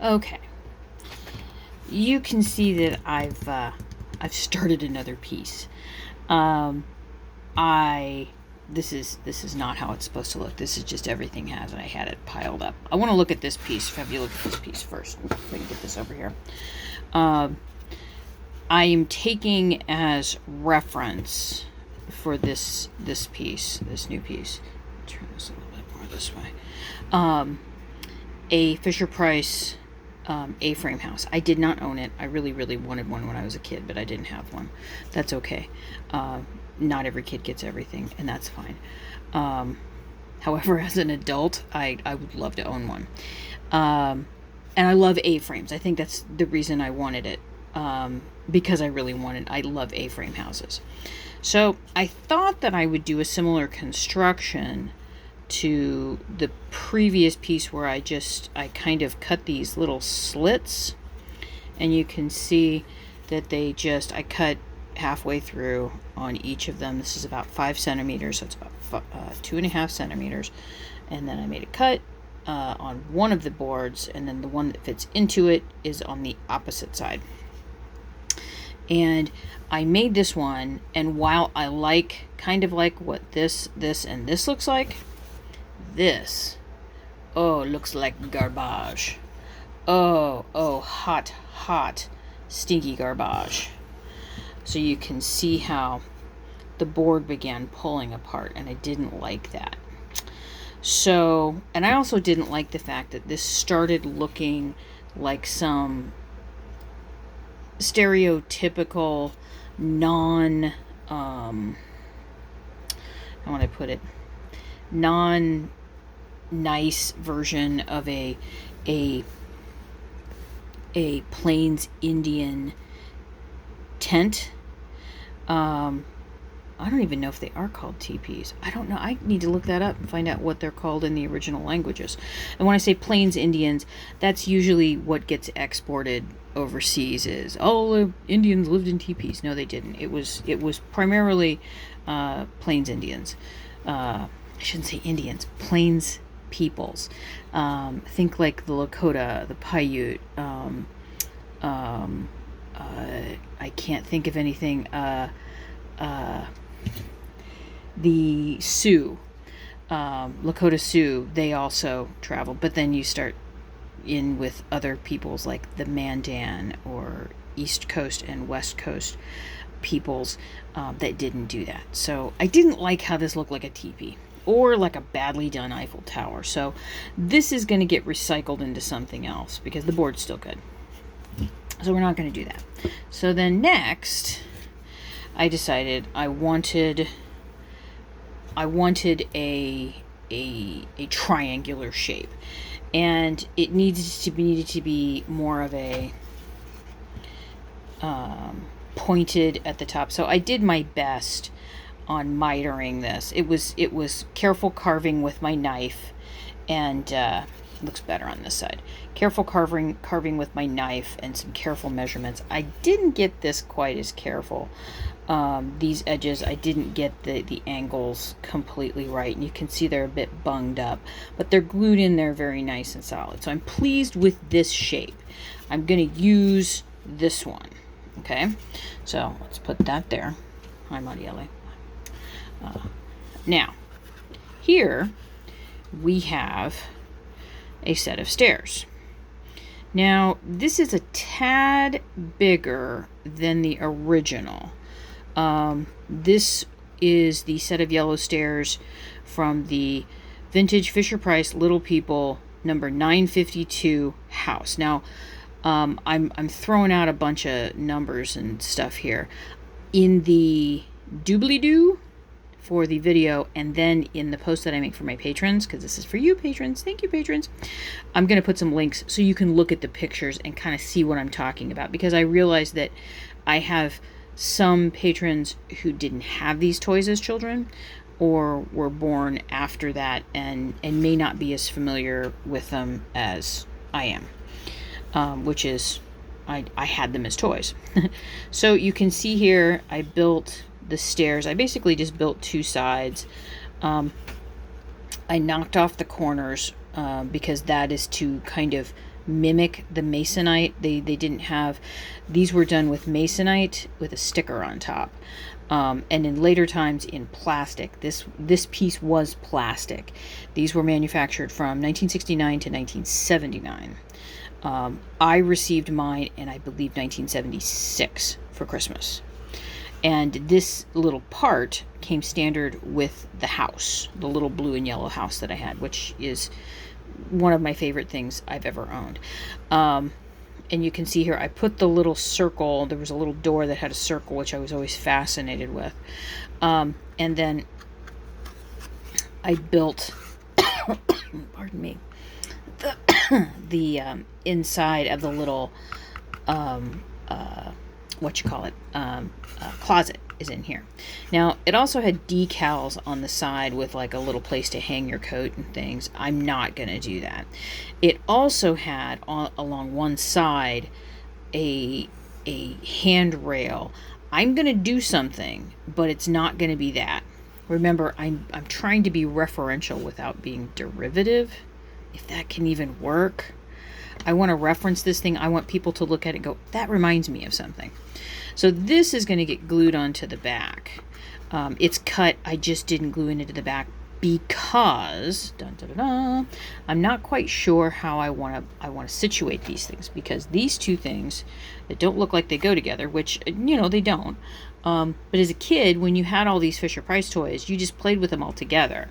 Okay. You can see that I've started another piece. Um, this is not how it's supposed to look. This is just everything has, and I had it piled up. I want to look at this piece. Have you look at this piece first? If I can get this over here. I am taking as reference for this piece, this new piece. Turn this a little bit more this way. A Fisher-Price A-frame house. I did not own it. I really, really wanted one when I was a kid, but I didn't have one. That's okay. Not every kid gets everything, and that's fine. However, as an adult, I would love to own one. And I love A-frames. I think that's the reason I wanted it. Because I love A-frame houses. So I thought that I would do a similar construction to the previous piece where I kind of cut these little slits, and you can see that I cut halfway through on each of them. This is about 5 centimeters, so it's about 2.5 centimeters, and then I made a cut on one of the boards, and then the one that fits into it is on the opposite side. And I made this one, and while I kind of like what this, and this looks like, this, looks like garbage. Hot, stinky garbage. So you can see how the board began pulling apart, and I didn't like that. So, and I also didn't like the fact that this started looking like some stereotypical non nice version of a Plains Indian tent. I don't even know if they are called teepees. I don't know. I need to look that up and find out what they're called in the original languages. And when I say Plains Indians, that's usually what gets exported overseas is, Indians lived in teepees. No, they didn't. It was primarily Plains Indians. I shouldn't say Indians. Plains peoples. Think like the Lakota, the Paiute. I can't think of anything. The Sioux, Lakota Sioux, they also traveled, but then you start in with other peoples like the Mandan or East Coast and West Coast peoples that didn't do that. So I didn't like how this looked like a teepee or like a badly done Eiffel Tower. So this is going to get recycled into something else because the board's still good. So we're not going to do that. So then next, I decided I wanted a triangular shape, and it needed to be more of a pointed at the top. So I did my best on mitering this. It was careful carving with my knife, and looks better on this side. Careful carving with my knife and some careful measurements. I didn't get this quite as careful. These edges, I didn't get the angles completely right, and you can see they're a bit bunged up, but they're glued in there very nice and solid. So I'm pleased with this shape. I'm going to use this one. Okay, so let's put that there. Hi, Marielle. Now, here we have a set of stairs. Now, this is a tad bigger than the original. This is the set of yellow stairs from the vintage Fisher-Price Little People number 952 house. Now, I'm throwing out a bunch of numbers and stuff here. In the doobly-doo for the video, and then in the post that I make for my patrons, because this is for you patrons, thank you patrons, I'm going to put some links so you can look at the pictures and kind of see what I'm talking about, because I realize that I have some patrons who didn't have these toys as children or were born after that and may not be as familiar with them as I am, which is I had them as toys. So you can see here I built the stairs. I basically just built two sides. I knocked off the corners because that is to kind of mimic the masonite. They didn't have, these were done with masonite with a sticker on top. And in later times in plastic. This piece was plastic. These were manufactured from 1969 to 1979. I received mine in, I believe, 1976 for Christmas. And this little part came standard with the house, the little blue and yellow house that I had, which is one of my favorite things I've ever owned. And you can see here, I put the little circle, there was a little door that had a circle, which I was always fascinated with. And then I built, pardon me, the inside of the little, closet is in here. Now, it also had decals on the side with like a little place to hang your coat and things. I'm not going to do that. It also had along one side a handrail. I'm going to do something, but it's not going to be that. Remember, I'm trying to be referential without being derivative, if that can even work. I want to reference this thing. I want people to look at it and go, that reminds me of something. So this is going to get glued onto the back. It's cut. I just didn't glue it into the back because I'm not quite sure how I want to situate these things, because these two things that don't look like they go together, which they don't. But as a kid, when you had all these Fisher-Price toys, you just played with them all together.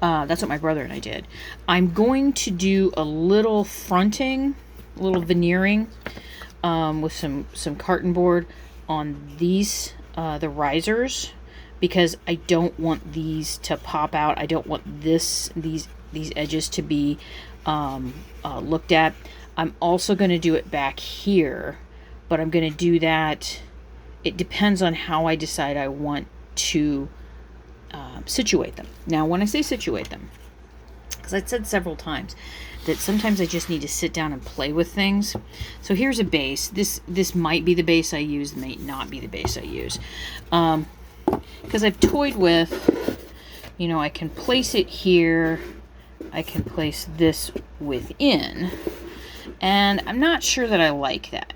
That's what my brother and I did. I'm going to do a little fronting, a little veneering with some carton board on these, the risers, because I don't want these to pop out. I don't want these edges to be looked at. I'm also going to do it back here, but I'm going to do that. It depends on how I decide I want to situate them. Now, when I say situate them, because I said several times that sometimes I just need to sit down and play with things. So here's a base. This might be the base I use, may not be the base I use. Because I've toyed with, I can place it here. I can place this within. And I'm not sure that I like that.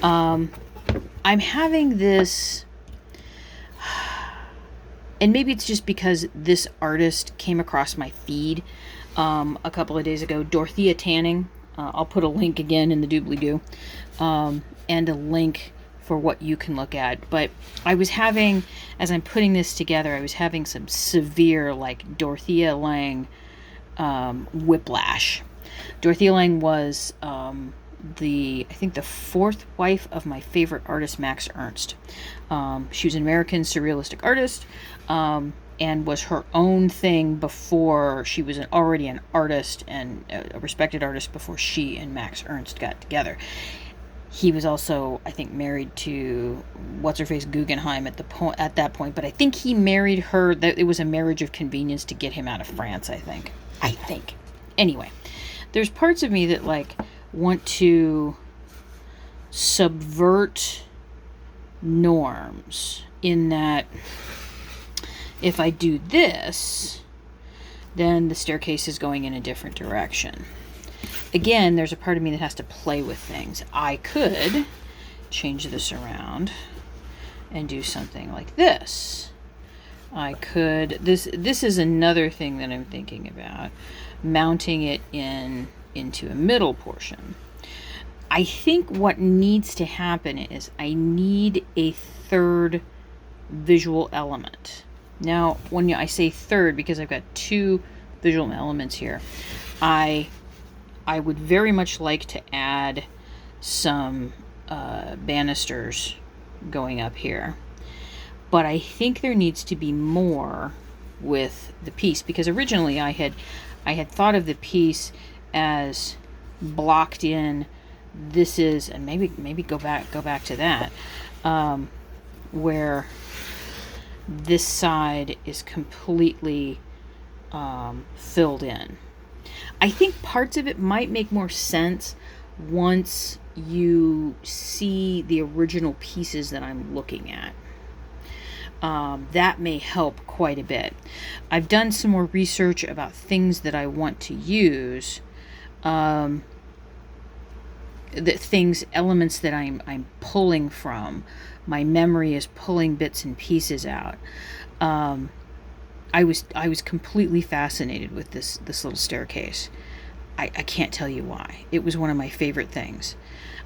I'm having this, and maybe it's just because this artist came across my feed a couple of days ago, Dorothea Tanning. I'll put a link again in the doobly-doo, and a link for what you can look at. But I was having, as I'm putting this together, I was having some severe, like, Dorothea Lange whiplash. Dorothea Lange was I think the fourth wife of my favorite artist, Max Ernst. She was an American surrealistic artist, and was her own thing before she was already an artist and a respected artist before she and Max Ernst got together. He was also, I think, married to what's-her-face Guggenheim at that point, but I think he married her. It was a marriage of convenience to get him out of France, I think. Anyway, there's parts of me that, like, want to subvert norms in that if I do this, then the staircase is going in a different direction. Again, there's a part of me that has to play with things. I could change this around and do something like this. I could, this is another thing that I'm thinking about, mounting it into a middle portion. I think what needs to happen is I need a third visual element. Now, when I say third, because I've got two visual elements here, I would very much like to add some banisters going up here. But I think there needs to be more with the piece, because originally I had thought of the piece as blocked in. This is, and maybe go back to that, where this side is completely filled in. I think parts of it might make more sense once you see the original pieces that I'm looking at. That may help quite a bit. I've done some more research about things that I want to use. the things, elements that I'm pulling from. My memory is pulling bits and pieces out. I was completely fascinated with this little staircase. I can't tell you why. It was one of my favorite things.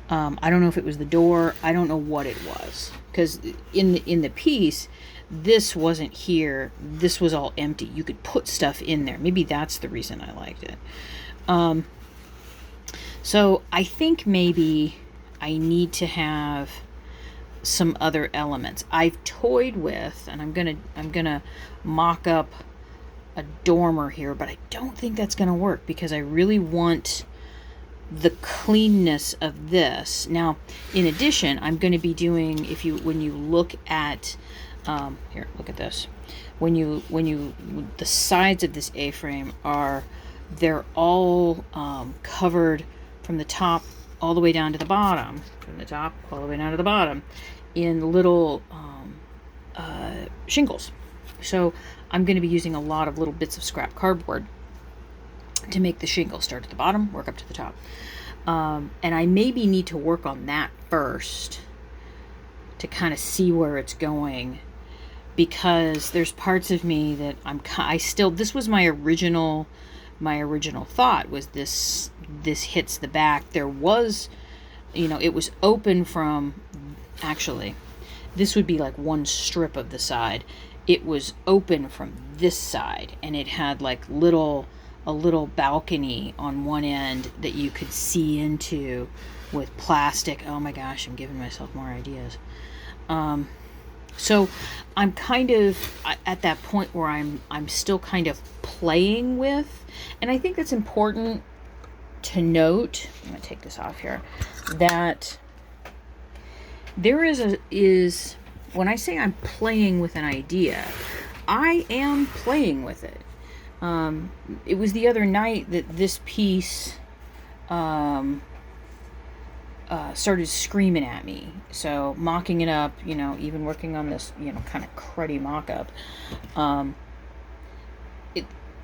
I don't know if it was the door. I don't know what it was, because in the piece, this wasn't here. This was all empty. You could put stuff in there. Maybe that's the reason I liked it. So I think maybe I need to have some other elements. I've toyed with, and I'm gonna mock up a dormer here, but I don't think that's gonna work because I really want the cleanness of this. Now, in addition, I'm going to be doing, when you look at, here, look at this. The sides of this A-frame they're all covered from the top all the way down to the bottom, in little shingles. So I'm going to be using a lot of little bits of scrap cardboard to make the shingle. Start at the bottom, work up to the top. And I maybe need to work on that first to kind of see where it's going, because there's parts of me that this was my original thought, was this hits the back. There was, it was open from, actually, this would be like one strip of the side. It was open from this side, and it had like a little balcony on one end that you could see into with plastic. Oh my gosh, I'm giving myself more ideas. So I'm kind of at that point where I'm still kind of playing with, and I think that's important to note. I'm going to take this off here, that there is when I say I'm playing with an idea, I am playing with it. It was the other night that this piece started screaming at me. So mocking it up, even working on this, kind of cruddy mock-up,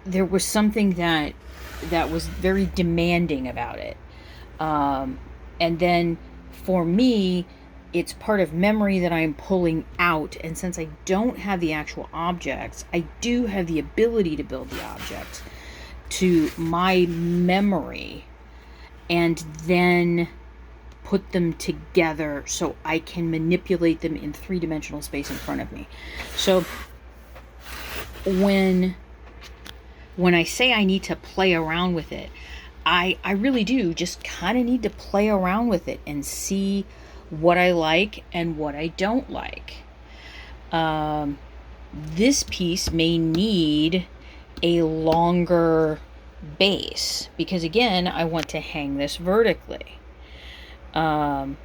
there was something that was very demanding about it. And then for me, it's part of memory that I'm pulling out. And since I don't have the actual objects, I do have the ability to build the objects to my memory and then put them together so I can manipulate them in three-dimensional space in front of me. So when I say I need to play around with it, I really do just kind of need to play around with it and see what I like and what I don't like. This piece may need a longer base because, again, I want to hang this vertically. And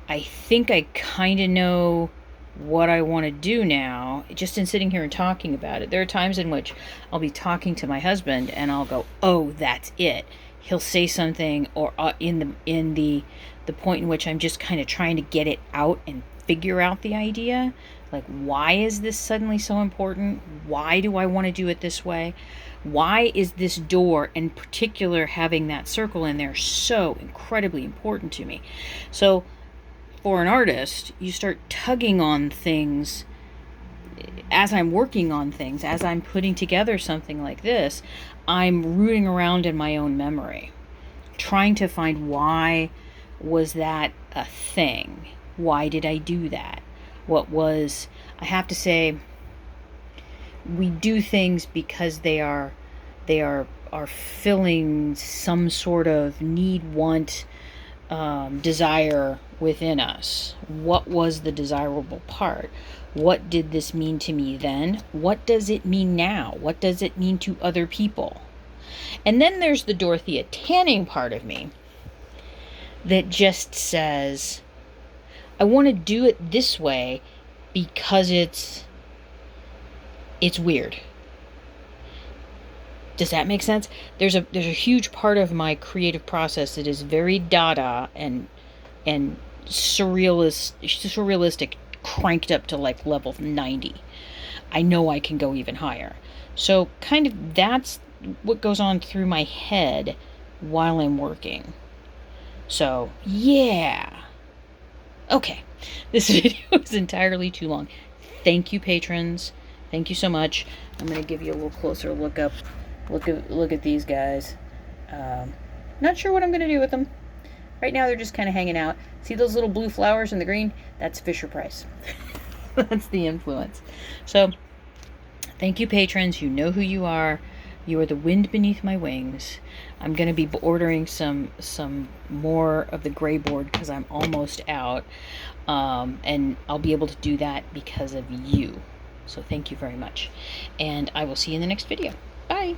I think I kind of know what I want to do now, just in sitting here and talking about it. There are times in which I'll be talking to my husband and I'll go, oh, that's it. He'll say something, or in the point in which I'm just kind of trying to get it out and figure out the idea. Like, why is this suddenly so important? Why do I want to do it this way? Why is this door, in particular, having that circle in there, so incredibly important to me? So for an artist, you start tugging on things as I'm working on things, as I'm putting together something like this. I'm rooting around in my own memory, trying to find, why was that a thing? Why did I do that? I have to say, we do things because they are filling some sort of need, want, desire within us. What was the desirable part? What did this mean to me then? What does it mean now? What does it mean to other people? And then there's the Dorothea Tanning part of me that just says, I want to do it this way because it's weird. Does that make sense? There's a huge part of my creative process that is very Dada and surrealistic, cranked up to like level 90. I know I can go even higher. So kind of that's what goes on through my head while I'm working. So, yeah. Okay, this video is entirely too long. Thank you, patrons. Thank you so much. I'm going to give you a little closer look at these guys. Not sure what I'm going to do with them. Right now, they're just kind of hanging out. See those little blue flowers in the green? That's Fisher-Price. That's the influence. So, thank you, patrons. You know who you are. You are the wind beneath my wings. I'm going to be ordering some more of the gray board because I'm almost out. And I'll be able to do that because of you. So thank you very much. And I will see you in the next video. Bye.